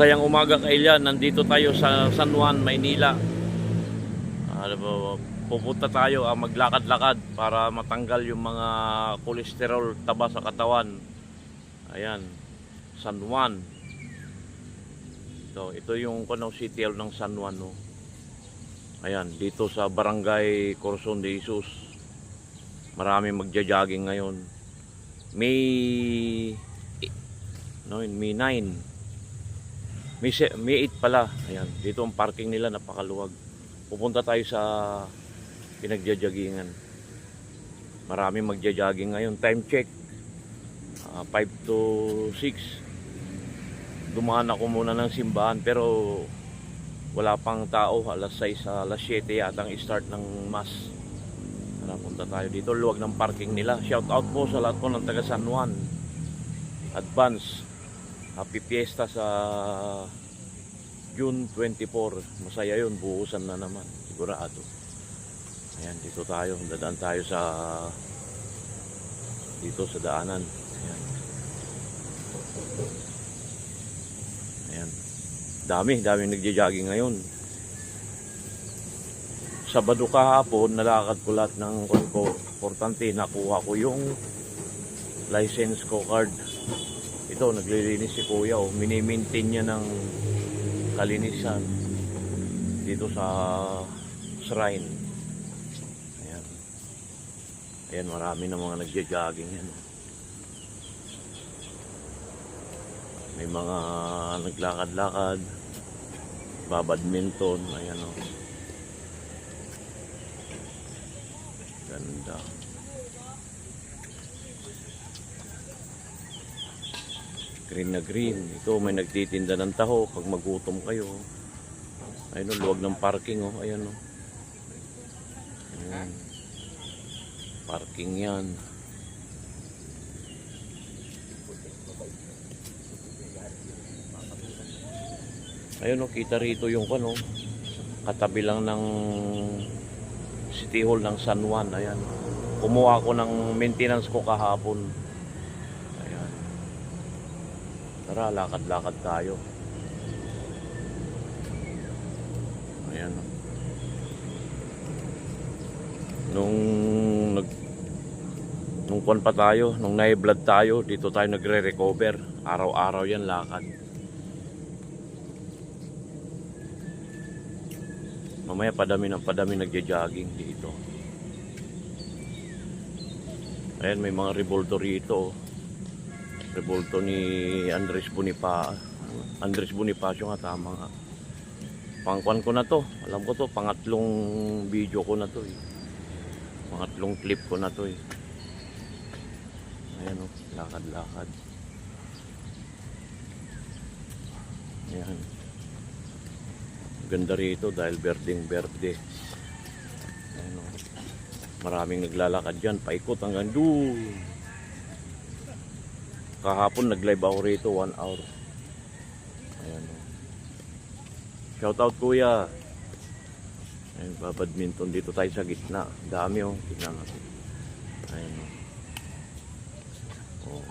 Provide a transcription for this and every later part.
Masayang umaga kailan. Nandito tayo sa San Juan, Maynila. Pupunta tayo maglakad-lakad para matanggal yung mga kolesterol, taba sa katawan. Ayan, San Juan. Ito yung City Hall ng San Juan, no? Ayan, dito sa Barangay Corazon de Jesus. Marami magja-jogging ngayon. May 9. May 8 pala. Ayan, dito ang parking nila, napakaluwag. Pupunta tayo sa pinagja-joggingan. Marami magja-jogging ngayon. Time check 5 to 6. Dumaan ako muna ng simbahan pero wala pang tao. Alas 6, alas 7 yata ang start ng mass. Punta tayo dito. Luwag ng parking nila. Shout out po sa lahat po ng taga San Juan. Advance Happy Fiesta sa June 24. Masaya yun. Buhusan na naman. Sigurado. Ayan, dito tayo. Dadaan tayo dito sa daanan. Ayan. Ayan. Dami nagja-jogging ngayon. Sabado kahapon, nalakad ko lahat ng ko. Importante, nakuha ko yung license ko card. Ito, naglilinis si kuya. Mini-maintain niya ng kalinisan dito sa shrine. Ayan. Ayan, marami na mga nagja-jogging yan. May mga naglakad-lakad, babadminton. Ayan, o. Ganda. Green na green. Ito, may nagtitinda ng taho pag magutom kayo. Ayun, luwag ng parking, oh. Ayan, oh. Ayan. Parking yan. Ayun, oh, kita rito yung katabi lang ng City Hall ng San Juan. Ayan. Kumuha ko ng maintenance ko kahapon. Ayan. Tara, lakad-lakad tayo. Ayan. Nung kuwan pa tayo, nung nai-blood tayo, dito tayo nagre-recover. Araw-araw yan lakad. Mamaya padami nagja-jogging dito. Ayan, may mga revolto rito. Revolto ni Andres Bonifacio nga, tama nga. Pangkuan ko na to. Alam ko to, pangatlong video ko na to eh. Pangatlong clip ko na to eh. Ayan, oh, lakad-lakad. Ayan. Ganda rito dahil berdeng-berde. Ayan, oh. Maraming naglalakad dyan, paikot hanggang doon. Kahapon nag-live ako rito 1 hour. Ayan, oh. Shout out kuya. Ayan, badminton dito tayo sa gitna. Dami, oh. Tignan natin. Ayan, oh. Oh.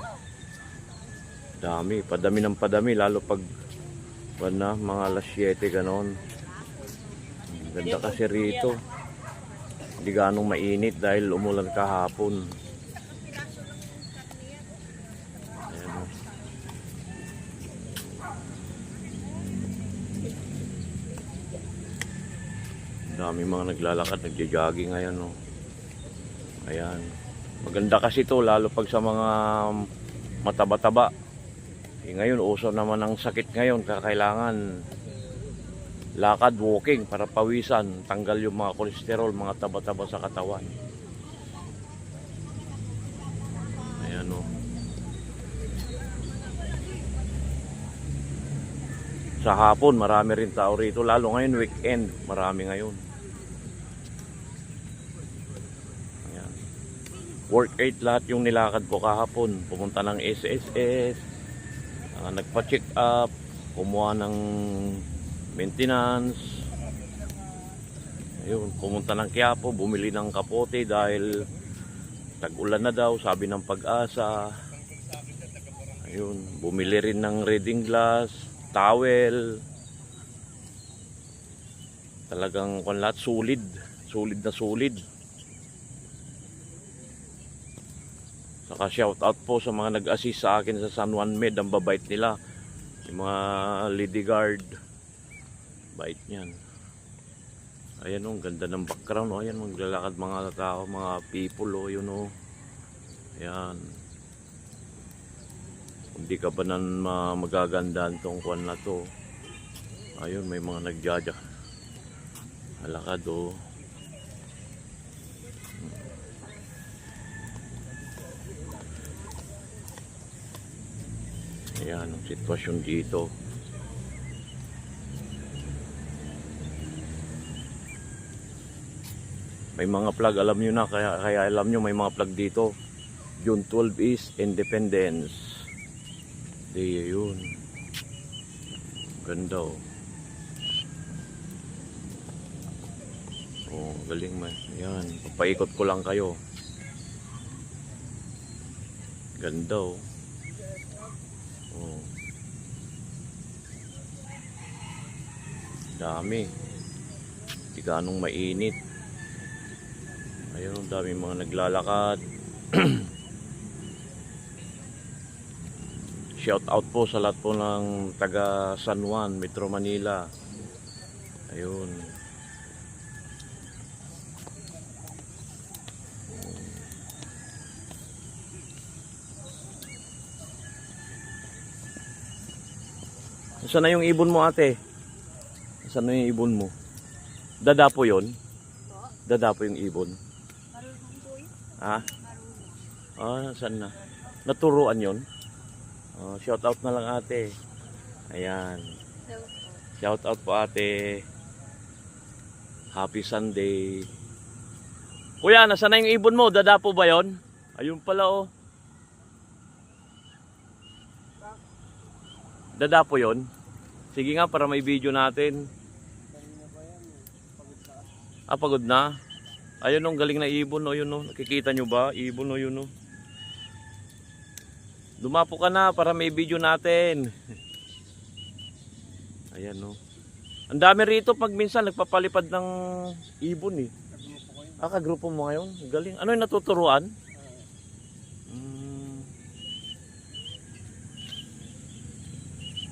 Dami, padami ng padami lalo pag mga alas 7 ganon. Ganda kasi rito. Hindi ganong mainit dahil umulan kahapon. Ayan, oh. Dami mga naglalakad, nagja-jogging ngayon, oh. Ayan. Maganda kasi to lalo pag sa mga mataba-taba. Ngayon, uso naman ang sakit ngayon. Kailangan lakad, walking para pawisan. Tanggal yung mga kolesterol, mga taba-taba sa katawan. Ayan, o. Sa hapon, marami rin tao rito. Lalo ngayon, weekend. Marami ngayon. Ayan. Workout lahat yung nilakad ko kahapon. Pumunta ng SSS. Nagpa-check up, kumuha ng maintenance. Ayun, pumunta ng Quiapo, bumili ng kapote dahil tag-ulan na daw, sabi ng Pag-asa. Ayun, bumili rin ng reading glass. towel. Talagang kung lahat solid. Solid na solid. Saka shout out po sa mga nag-assist sa akin sa San Juan Med. Ang babait nila. Yung mga lady guard. Bait niyan. Ayan o, ganda ng background o. Ayan, maglalakad mga tao, mga people o. Yun o. Ayan. Hindi ka ba nan magagandaan tong kwan na to. Ayun, may mga nagjaja. Halakad o. Ayan ang sitwasyon dito. May mga plug, alam nyo na, kaya alam nyo may mga plug dito. June 12 is Independence Day, yun. Ganda oh. Oh, galing man. Ayan, papaikot ko lang kayo. Ganda oh. Oh. Dami. Di ganong mainit. Ayun, dami mga naglalakad. Shout out po sa lahat po ng taga San Juan, Metro Manila. Ayun. Saan na yung ibon mo, ate? Saan na yung ibon mo? Dadapo yun? Dadapo yung ibon? Ha? Ah, saan na? Naturuan yun? Oh, shout out na lang ate. Ayan. Shout out po ate. Happy Sunday. Kuya, nasaan na yung ibon mo? Dadapo ba yun? Ayun pala oh. Dadapo yun? Sige nga para may video natin. Ah, pagod na? Ayun oh, galing na ibon oh, yun oh. Nakikita nyo ba? Ibon oh, yun oh. Dumapo ka na para may video natin. Ayan oh. Ang dami rito pag minsan nagpapalipad ng ibon eh. Ah, kagrupo mo ngayon? Galing. Ano yung natuturuan?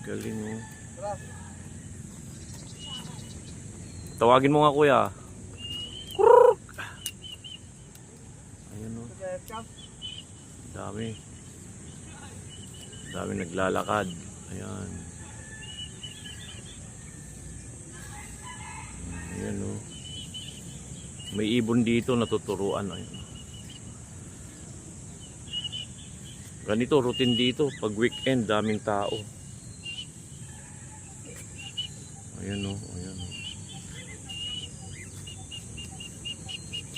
Galing oh. Tawagin mo nga kuya. Ayan oh. Dami. Dami naglalakad. Ayan. Ayan oh. May ibon dito natuturuan. Ayan. Ganito routine dito pag weekend, daming tao. Ayan oh, ayan oh.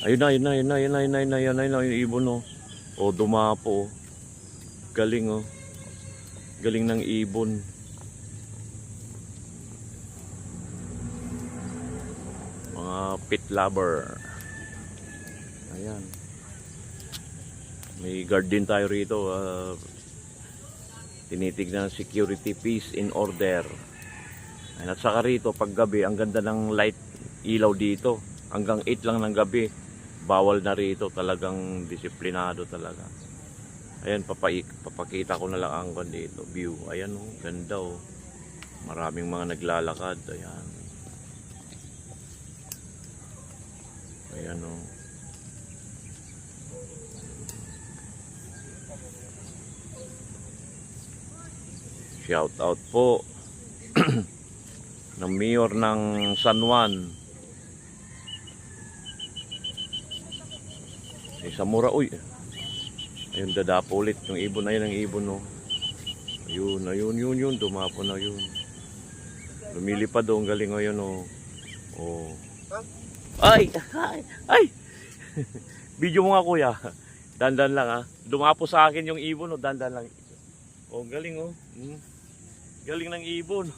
Ayun na, yung ibon oh. Oh, dumapo oh. Galing oh. Galing ng ibon. Mga pet lover. Ayan. May guard din tayo rito. Tinitignan security, peace in order. Ayan, at saka rito pag gabi, ang ganda ng light ilaw dito. Hanggang 8 lang ng gabi. Bawal na rito. Talagang disiplinado talaga. Ayan, papakita ko na lang ang dito. View. Ayan oh, ganda oh. Maraming mga naglalakad. Ayan. Ayan oh. Shout out po ng mayor ng San Juan. Sa mura uy. Ayun, dadapo ulit yung ibon na yun, ang ibon no. Ayun, dumapo na yun. Lumilipad doon, galing ngayon oh. Oh. Ay! Video mo nga kuya. Dandan lang ha. Dumapo sa akin yung ibon oh, dandan lang. Oh, galing oh. Galing ng ibon.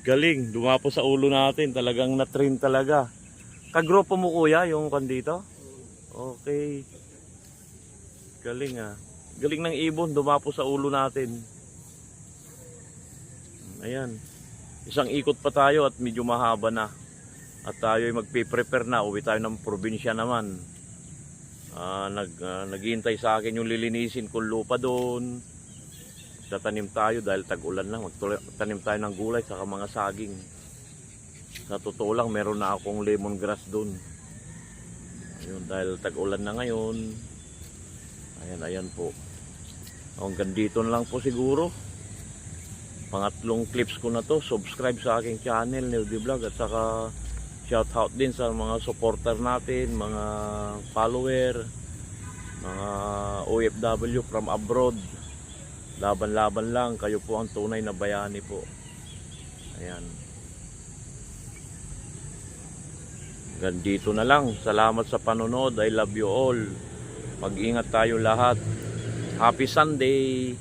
Galing, dumapo sa ulo natin, talagang na-train talaga. Kagrupo mo kuya yung kan dito? Okay. Galing ah. Galing ng ibon, dumapo sa ulo natin. Ayan. Isang ikot pa tayo at medyo mahaba na. At tayo ay magpiprepare na. Uwi tayo ng probinsya naman. Naghihintay sa akin yung lilinisin kong lupa doon. Tatanim tayo dahil tag-ulan lang. Magtanim tayo ng gulay saka mga saging. Sa totoo lang, meron na akong lemongrass doon. Ayun, dahil tag-ulan na ngayon. Ayan po. Hanggang dito na lang po siguro. Pangatlong clips ko na to. Subscribe sa aking channel, Nerdy Vlog. At saka shout out din sa mga supporter natin, mga follower, mga OFW from abroad. Laban-laban lang. Kayo po ang tunay na bayani po. Ayan. Hanggang dito na lang. Salamat sa panonood. I love you all. Mag-ingat tayo lahat. Happy Sunday!